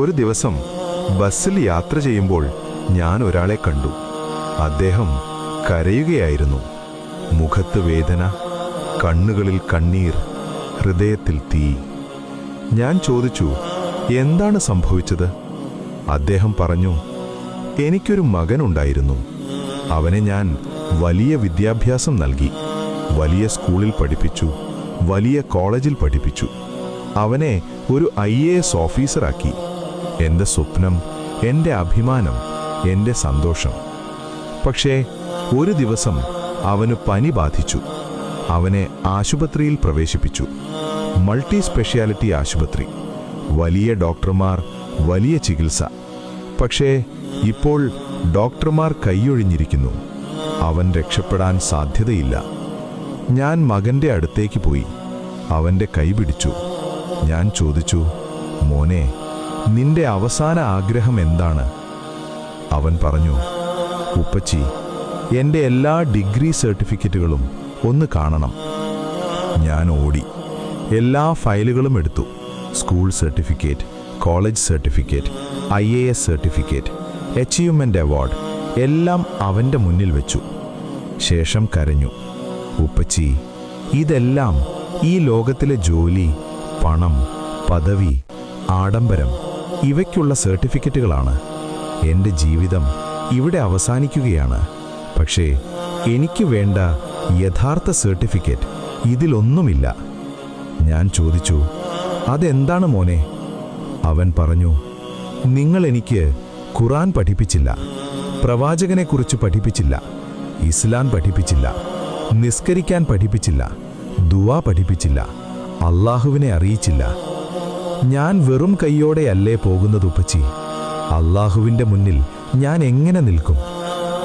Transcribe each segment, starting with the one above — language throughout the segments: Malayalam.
ഒരു ദിവസം ബസ്സിൽ യാത്ര ചെയ്യുമ്പോൾ ഞാൻ ഒരാളെ കണ്ടു. അദ്ദേഹം കരയുകയായിരുന്നു. മുഖത്ത് വേദന, കണ്ണുകളിൽ കണ്ണീർ, ഹൃദയത്തിൽ തീ. ഞാൻ ചോദിച്ചു, എന്താണ് സംഭവിച്ചത്? അദ്ദേഹം പറഞ്ഞു, എനിക്കൊരു മകനുണ്ടായിരുന്നു. അവനെ ഞാൻ വലിയ വിദ്യാഭ്യാസം നൽകി. വലിയ സ്കൂളിൽ പഠിപ്പിച്ചു, വലിയ കോളേജിൽ പഠിപ്പിച്ചു. അവനെ ഒരു IAS ഓഫീസറാക്കി. എൻ്റെ സ്വപ്നം, എൻ്റെ അഭിമാനം, എൻ്റെ സന്തോഷം. പക്ഷേ ഒരു ദിവസം അവന് പനി ബാധിച്ചു. അവനെ ആശുപത്രിയിൽ പ്രവേശിപ്പിച്ചു. മൾട്ടി സ്പെഷ്യാലിറ്റി ആശുപത്രി. വലിയ ഡോക്ടർമാർ, വലിയ ചികിത്സ. പക്ഷേ ഇപ്പോൾ ഡോക്ടർമാർ കൈയൊഴിഞ്ഞിരിക്കുന്നു. അവൻ രക്ഷപ്പെടാൻ സാധ്യതയില്ല. ഞാൻ മകൻ്റെ അടുത്തേക്ക് പോയി. അവൻ്റെ കൈ പിടിച്ചു. ഞാൻ ചോദിച്ചു, മോനെ, നിന്റെ അവസാന ആഗ്രഹം എന്താണ്? അവൻ പറഞ്ഞു, ഉപ്പച്ചി, എൻ്റെ എല്ലാ ഡിഗ്രി സർട്ടിഫിക്കറ്റുകളും ഒന്ന് കാണണം. ഞാൻ ഓടി. എല്ലാ ഫയലുകളും എടുത്തു. School certificate, college certificate, IAS certificate, achievement award എല്ലാം അവൻ്റെ മുന്നിൽ വെച്ചു. ശേഷം കരഞ്ഞു, ഉപ്പച്ചി, ഇതെല്ലാം ഈ ലോകത്തിലെ ജോലി, പണം, പദവി, ആഡംബരം ഇവയ്ക്കുള്ള സർട്ടിഫിക്കറ്റുകളാണ്. എൻ്റെ ജീവിതം ഇവിടെ അവസാനിക്കുകയാണ്. പക്ഷേ എനിക്ക് വേണ്ട യഥാർത്ഥ സർട്ടിഫിക്കറ്റ് ഇതിലൊന്നുമില്ല. ഞാൻ ചോദിച്ചു, അതെന്താണ് മോനെ? അവൻ പറഞ്ഞു, നിങ്ങൾ എനിക്ക് ഖുർആൻ പഠിപ്പിച്ചില്ല, പ്രവാചകനെക്കുറിച്ച് പഠിപ്പിച്ചില്ല, ഇസ്ലാം പഠിപ്പിച്ചില്ല, നിസ്കരിക്കാൻ പഠിപ്പിച്ചില്ല, ദുആ പഠിപ്പിച്ചില്ല, അള്ളാഹുവിനെ അറിയിച്ചില്ല. ഞാൻ വെറും കൈയോടെയല്ലേ പോകുന്നത് ഉപ്പച്ചി? അള്ളാഹുവിൻ്റെ മുന്നിൽ ഞാൻ എങ്ങനെ നിൽക്കും?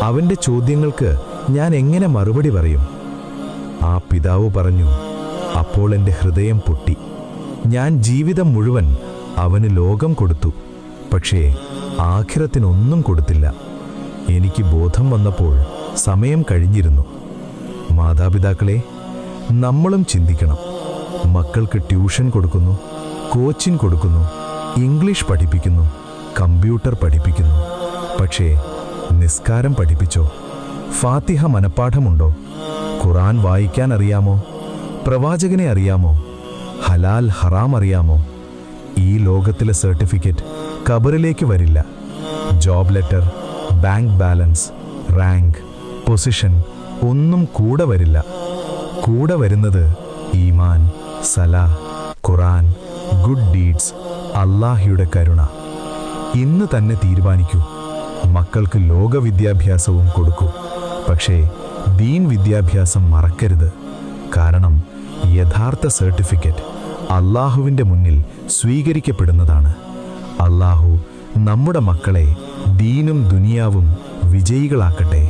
അവൻ്റെ ചോദ്യങ്ങൾക്ക് ഞാൻ എങ്ങനെ മറുപടി പറയും? ആ പിതാവ് പറഞ്ഞു. അപ്പോൾ എൻ്റെ ഹൃദയം പൊട്ടി. ഞാൻ ജീവിതം മുഴുവൻ അവന് ലോകം കൊടുത്തു, പക്ഷേ ആഖിറത്തിനൊന്നും കൊടുത്തില്ല. എനിക്ക് ബോധം വന്നപ്പോൾ സമയം കഴിഞ്ഞിരുന്നു. മാതാപിതാക്കളെ, നമ്മളും ചിന്തിക്കണം. മക്കൾക്ക് ട്യൂഷൻ കൊടുക്കുന്നു, കോച്ചിങ് കൊടുക്കുന്നു, ഇംഗ്ലീഷ് പഠിപ്പിക്കുന്നു, കമ്പ്യൂട്ടർ പഠിപ്പിക്കുന്നു. പക്ഷേ നിസ്കാരം പഠിപ്പിച്ചോ? ഫാത്തിഹ മനപ്പാഠമുണ്ടോ? ഖുർആൻ വായിക്കാൻ അറിയാമോ? പ്രവാചകനെ അറിയാമോ? ഹലാൽ ഹറാം അറിയാമോ? ഈ ലോകത്തിലെ സർട്ടിഫിക്കറ്റ് ഖബറിലേക്ക് വരില്ല. Job letter, bank balance, rank, position ഒന്നും കൂടെ വരില്ല. കൂടെ വരുന്നത് ഈമാൻ, സലാ, ഖുർആൻ, ഗുഡ് ഡീഡ്സ്, അല്ലാഹയുടെ കരുണ. ഇന്ന് തന്നെ തീരുമാനിക്കൂ. മക്കൾക്ക് ലോക വിദ്യാഭ്യാസവും കൊടുക്കൂ, പക്ഷേ ദീൻ വിദ്യാഭ്യാസം മറക്കരുത്. കാരണം യഥാർത്ഥ സർട്ടിഫിക്കറ്റ് അല്ലാഹുവിൻ്റെ മുന്നിൽ സ്വീകരിക്കപ്പെടുന്നതാണ്. അല്ലാഹു നമ്മുടെ മക്കളെ ദീനും ദുനിയാവും വിജയികളാക്കട്ടെ.